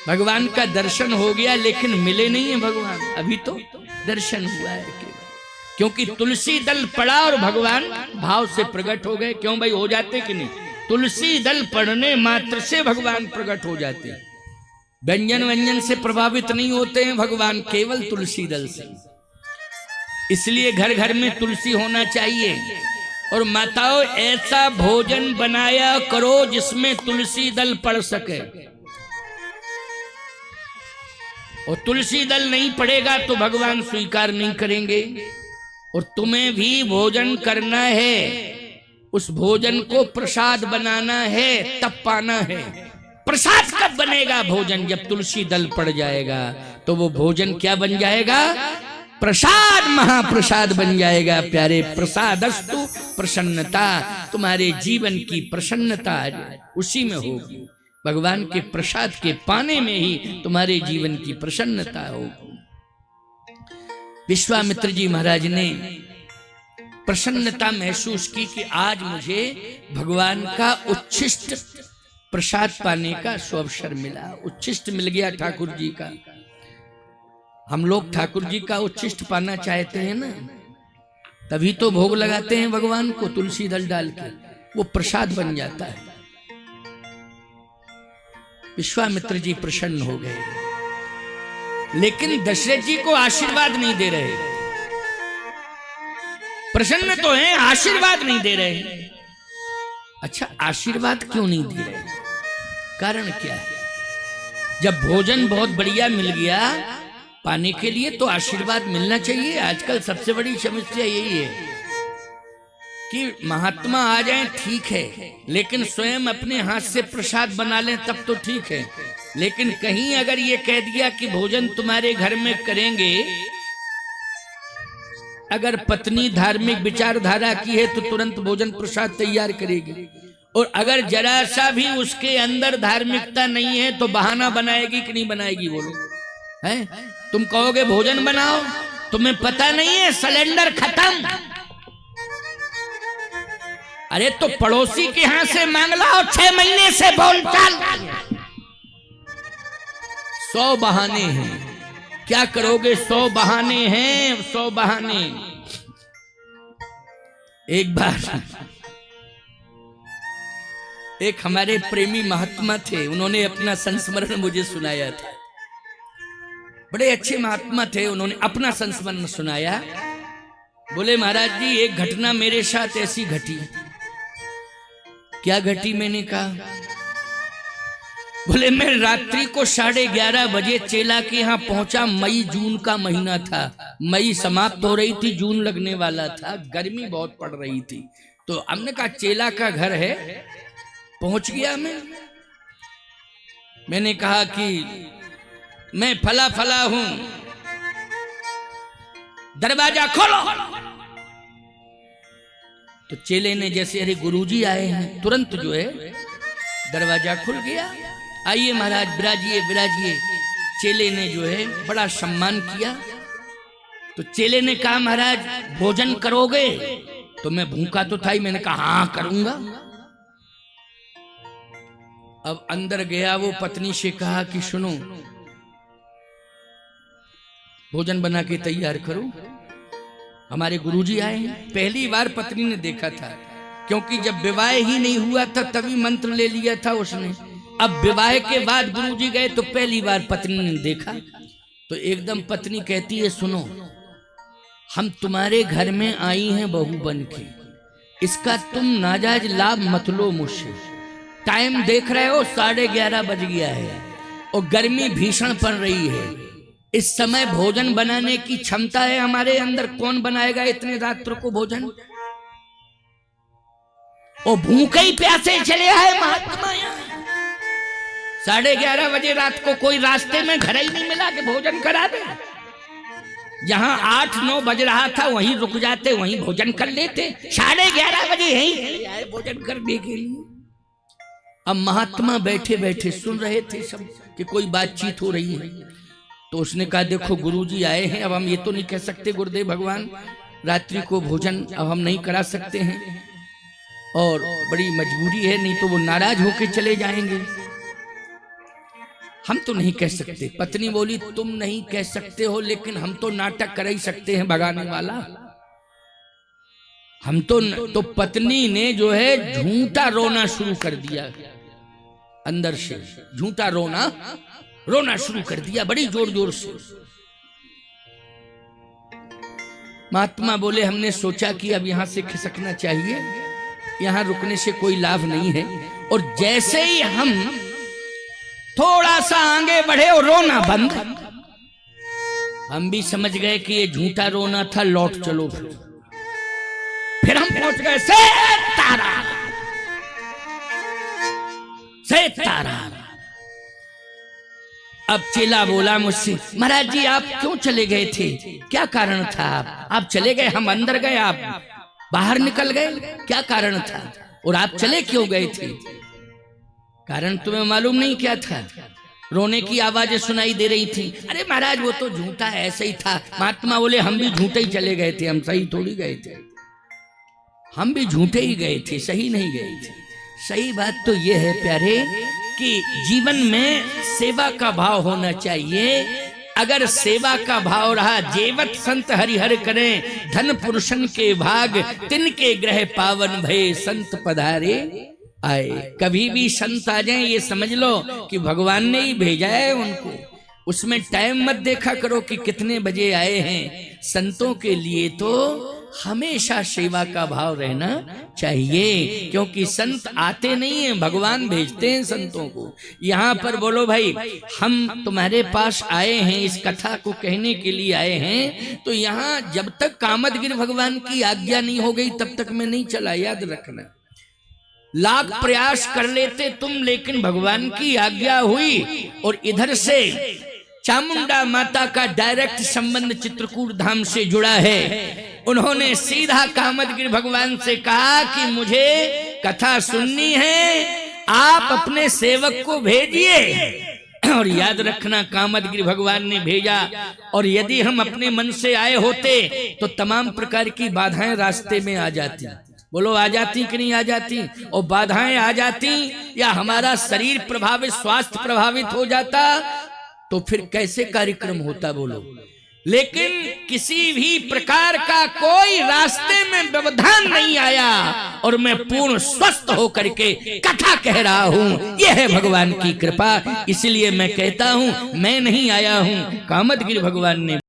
भगवान का दर्शन हो गया लेकिन मिले नहीं है भगवान, अभी तो दर्शन हुआ है केवल, क्योंकि तुलसी दल पड़ा और भगवान भाव से प्रकट हो गए। क्यों भाई, हो जाते कि नहीं? तुलसी दल पड़ने मात्र से भगवान प्रकट हो जाते हैं। व्यंजन व्यंजन से प्रभावित नहीं होते हैं भगवान, केवल तुलसी दल से। इसलिए घर घर में तुलसी होना चाहिए। और माताओं, ऐसा भोजन बनाया करो जिसमें तुलसी दल पड़ सके। और तुलसी दल नहीं पड़ेगा तो भगवान स्वीकार नहीं करेंगे। और तुम्हें भी भोजन करना है, उस भोजन को प्रसाद बनाना है, तब पाना है। प्रसाद कब बनेगा भोजन? जब तुलसी दल पड़ जाएगा तो वो भोजन क्या बन जाएगा? प्रसाद, महाप्रसाद बन जाएगा। प्यारे, प्रसादस्तु प्रसन्नता, तुम्हारे जीवन की प्रसन्नता उसी में होगी। भगवान के प्रसाद के पाने में ही तुम्हारे जीवन की प्रसन्नता होगी। विश्वामित्र जी महाराज ने प्रसन्नता महसूस की कि आज मुझे भगवान का उच्छिष्ट प्रसाद पाने का सुअवसर मिला। उच्छिष्ट मिल गया ठाकुर जी का। हम लोग ठाकुर जी का उच्छिष्ट पाना चाहते हैं ना, तभी तो भोग लगाते हैं भगवान को तुलसी दल डाल के, वो प्रसाद बन जाता है। विश्वामित्र जी प्रसन्न हो गए, लेकिन दशरथ जी को आशीर्वाद नहीं दे रहे। प्रसन्न तो हैं, आशीर्वाद नहीं दे रहे। अच्छा, आशीर्वाद क्यों नहीं दे रहे? कारण क्या है? जब भोजन बहुत बढ़िया मिल गया पाने के लिए तो आशीर्वाद मिलना चाहिए। आजकल सबसे बड़ी समस्या यही है कि महात्मा आ जाएं ठीक है, लेकिन स्वयं अपने हाथ से प्रसाद बना लें तब तो ठीक है। लेकिन कहीं अगर ये कह दिया कि भोजन तुम्हारे घर में करेंगे, अगर पत्नी धार्मिक विचारधारा की है तो तुरंत भोजन प्रसाद तैयार करेगी, और अगर जरा सा भी उसके अंदर धार्मिकता नहीं है तो बहाना बनाएगी कि नहीं बनाएगी? बोलो, है? तुम कहोगे भोजन बनाओ, तुम्हें पता नहीं है सिलेंडर खत्म। अरे तो पड़ोसी के यहां से मांग लाओ, 6 महीने से बोलचाल। 100 बहाने हैं, क्या करोगे? 100 बहाने हैं, 100 बहाने। एक बार एक हमारे प्रेमी महात्मा थे, उन्होंने अपना संस्मरण मुझे सुनाया था। बड़े अच्छे महात्मा थे, उन्होंने अपना संस्मरण सुनाया। बोले महाराज जी, एक घटना मेरे साथ ऐसी घटी। क्या घटी? मैंने कहा, बोले मैं रात्रि को 11:30 बजे चेला के यहाँ पहुंचा। मई जून का महीना था, मई समाप्त हो रही थी, जून लगने वाला था, गर्मी बहुत पड़ रही थी। तो हमने कहा चेला का घर है, पहुंच गया मैंने कहा कि मैं फला फला हूं, दरवाजा खोलो। तो चेले ने जैसे अरे गुरुजी आए हैं, तुरंत जो है दरवाजा खुल गया। आइए महाराज, विराजिए विराजिए। चेले ने जो है बड़ा सम्मान किया। तो चेले ने कहा महाराज भोजन करोगे? तो मैं भूखा तो था ही, मैंने कहा हाँ करूंगा। अब अंदर गया, वो पत्नी से कहा कि सुनो, भोजन बना के तैयार करो, हमारे गुरुजी आए हैं। पहली बार पत्नी ने देखा था, क्योंकि जब विवाह ही नहीं हुआ था तभी मंत्र ले लिया था उसने। अब विवाह के बाद गुरुजी गए तो पहली बार पत्नी ने देखा। तो एकदम पत्नी कहती है, सुनो, हम तुम्हारे घर में आई हैं बहू बन के, इसका तुम नाजायज लाभ मत लो मुझसे। टाइम देख रहे हो, 11:30 बज गया है और गर्मी भीषण पड़ रही है। इस समय भोजन बनाने की क्षमता है हमारे अंदर, कौन बनाएगा इतने रात्र को भोजन? और भूखे ही प्यासे चले आए महात्मा यहाँ। 11:30 बजे रात को कोई रास्ते में घर ही नहीं मिला कि भोजन करा दे। जहां 8-9 बज रहा था वहीं रुक जाते, वहीं भोजन कर लेते। 11:30 बजे यहीं आए भोजन करने के लिए। अब महात्मा बैठे बैठे सुन रहे थे सब कि कोई बातचीत हो रही है। तो उसने कहा देखो गुरुजी आए हैं, अब हम ये तो नहीं कह सकते गुरुदेव भगवान रात्रि को भोजन अब हम नहीं करा सकते हैं, और बड़ी मजबूरी है, नहीं तो वो नाराज होके चले जाएंगे। हम तो नहीं कह सकते। पत्नी बोली तुम नहीं कह सकते हो, लेकिन हम तो नाटक कर ही सकते हैं भगाने वाला। हम तो पत्नी ने जो है झूठा रोना शुरू कर दिया, अंदर से झूठा रोना शुरू कर दिया बड़ी जोर जोर से। महात्मा बोले हमने सोचा कि अब यहां से खिसकना चाहिए, यहां रुकने से कोई लाभ नहीं है। और जैसे ही हम थोड़ा सा आगे बढ़े और रोना बंद, हम भी समझ गए कि ये झूठा रोना था, लौट चलो। फिर हम पहुंच गए से तारा। अब चेला बोला मुझसे, महाराज जी आप क्यों चले गए थे, क्या कारण था? आप चले गए, हम अंदर गए, आप बाहर निकल गए, क्या कारण था? और आप चले क्यों गए थे? कारण तुम्हें मालूम नहीं क्या था? रोने की आवाजें सुनाई दे रही थी। अरे महाराज वो तो झूठा ऐसे ही था। महात्मा बोले हम भी झूठे ही चले गए थे, हम सही थोड़ी गए थे, हम भी झूठे ही गए थे, सही नहीं गए थे। सही बात तो ये है प्यारे कि जीवन में सेवा का भाव होना चाहिए। अगर सेवा का भाव रहा, जेवत संत हरिहर करें, धन पुरुषन के भाग, तिनके ग्रह पावन भय, संत पधारे आए। कभी भी संत आ जाए ये समझ लो कि भगवान ने ही भेजा है उनको। उसमें टाइम मत देखा करो कि कितने बजे आए हैं। संतों के लिए तो हमेशा सेवा का भाव रहना चाहिए, क्योंकि संत आते नहीं हैं, भगवान भेजते हैं संतों को। यहाँ पर बोलो भाई हम तुम्हारे पास आए हैं, इस कथा को कहने के लिए आए हैं, तो यहाँ जब तक कामदगिरि भगवान की आज्ञा नहीं हो गई तब तक मैं नहीं चला, याद रखना। लाख प्रयास कर लेते तुम, लेकिन भगवान की आज्ञा हुई। और इधर से चामुंडा माता का डायरेक्ट संबंध चित्रकूट धाम से जुड़ा है। उन्होंने सीधा कामदगिरि भगवान से कहा कि मुझे कथा सुननी है, आप अपने सेवक को भेजिए। और याद रखना कामदगिरि भगवान ने भेजा। और यदि हम अपने मन से आए होते तो तमाम प्रकार की बाधाएं रास्ते में आ जाती। बोलो आ जाती कि नहीं आ जाती? और बाधाएं आ जाती या हमारा शरीर प्रभावित, स्वास्थ्य प्रभावित हो जाता तो फिर कैसे कार्यक्रम होता बोलो। लेकिन किसी भी प्रकार का कोई रास्ते में व्यवधान नहीं आया और मैं पूर्ण स्वस्थ होकर के कथा कह रहा हूँ। यह है भगवान की कृपा। इसलिए मैं कहता हूँ मैं नहीं आया हूँ, कामदगिरि भगवान ने